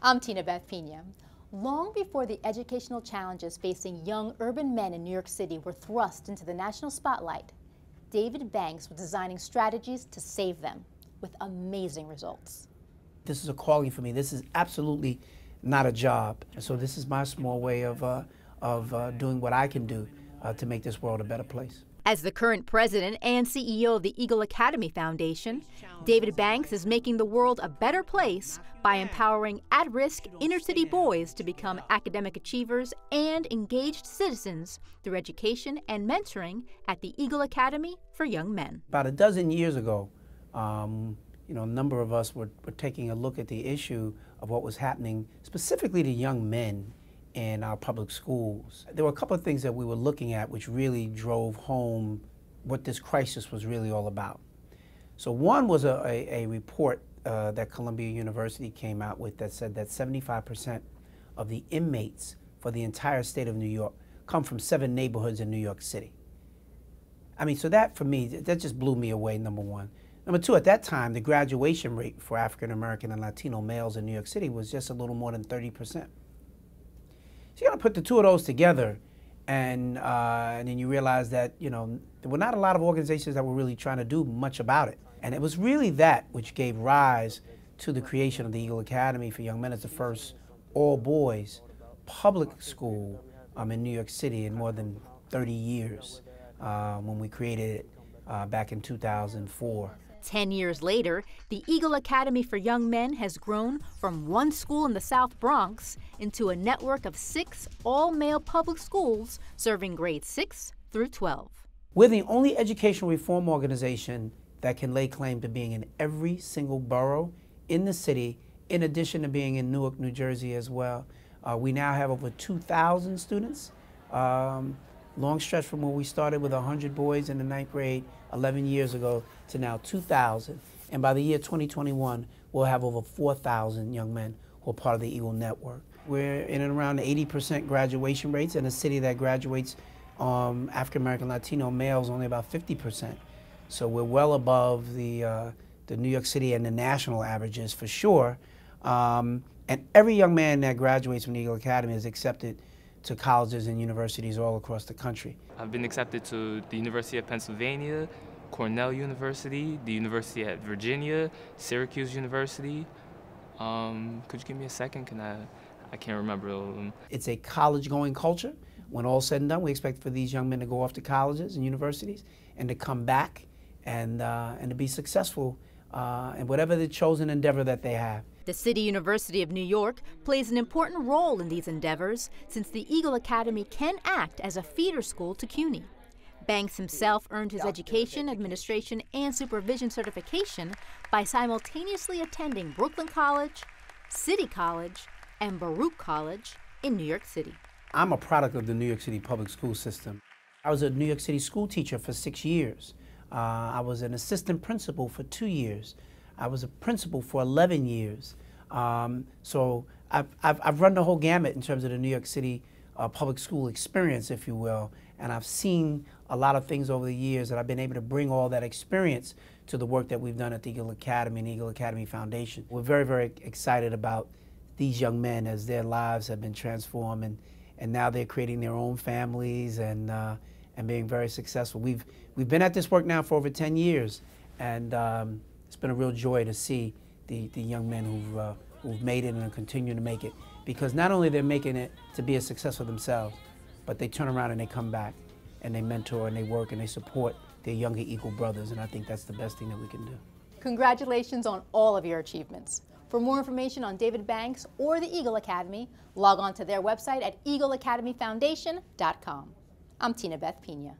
I'm Tinabeth Pena. Long before the educational challenges facing young urban men in New York City were thrust into the national spotlight, David Banks was designing strategies to save them, with amazing results. This is a calling for me. This is absolutely not a job. So this is my small way of doing what I can do to make this world a better place. As the current president and CEO of the Eagle Academy Foundation, David Banks is making the world a better place by empowering at-risk inner-city boys to become academic achievers and engaged citizens through education and mentoring at the Eagle Academy for Young Men. About a dozen years ago, a number of us were taking a look at the issue of what was happening specifically to young men in our public schools. There were a couple of things that we were looking at which really drove home what this crisis was really all about. So one was a report that Columbia University came out with that said that 75% of the inmates for the entire state of New York come from 7 neighborhoods in New York City. I mean, so that for me, that just blew me away, number one. Number two, at that time, the graduation rate for African American and Latino males in New York City was just a little more than 30%. So you got to put the two of those together, and then you realize that there were not a lot of organizations that were really trying to do much about it. And it was really that which gave rise to the creation of the Eagle Academy for Young Men as the first all-boys public school in New York City in more than 30 years when we created it back in 2004. 10 years later, the Eagle Academy for Young Men has grown from one school in the South Bronx into a network of 6 all-male public schools serving grades 6 through 12. We're the only educational reform organization that can lay claim to being in every single borough in the city, in addition to being in Newark, New Jersey as well. We now have over 2,000 students. Long stretch from where we started with 100 boys in the 9th grade 11 years ago to now 2,000. And by the year 2021, we'll have over 4,000 young men who are part of the Eagle Network. We're in and around 80% graduation rates in a city that graduates African American Latino males only about 50%. So we're well above the New York City and the national averages for sure. And every young man that graduates from the Eagle Academy is accepted to colleges and universities all across the country. I've been accepted to the University of Pennsylvania, Cornell University, the University of Virginia, Syracuse University. Could you give me a second? I can't remember all of them. It's a college-going culture. When all's said and done, we expect for these young men to go off to colleges and universities and to come back and to be successful in whatever the chosen endeavor that they have. The City University of New York plays an important role in these endeavors since the Eagle Academy can act as a feeder school to CUNY. Banks himself earned his education, administration, and supervision certification by simultaneously attending Brooklyn College, City College, and Baruch College in New York City. I'm a product of the New York City Public School System. I was a New York City school teacher for 6 years. I was an assistant principal for 2 years. I was a principal for 11 years. So I've run the whole gamut in terms of the New York City public school experience, if you will, and I've seen a lot of things over the years, and I've been able to bring all that experience to the work that we've done at the Eagle Academy and the Eagle Academy Foundation. We're very, very excited about these young men as their lives have been transformed, and now they're creating their own families and being very successful. We've been at this work now for over 10 years, and it's been a real joy to see the young men who've made it and continue to make it, because not only they're making it to be a success for themselves, but they turn around and they come back and they mentor and they work and they support their younger equal brothers, and I think that's the best thing that we can do. Congratulations on all of your achievements. For more information on David Banks or the Eagle Academy, log on to their website at eagleacademyfoundation.com. I'm Tinabeth Pena.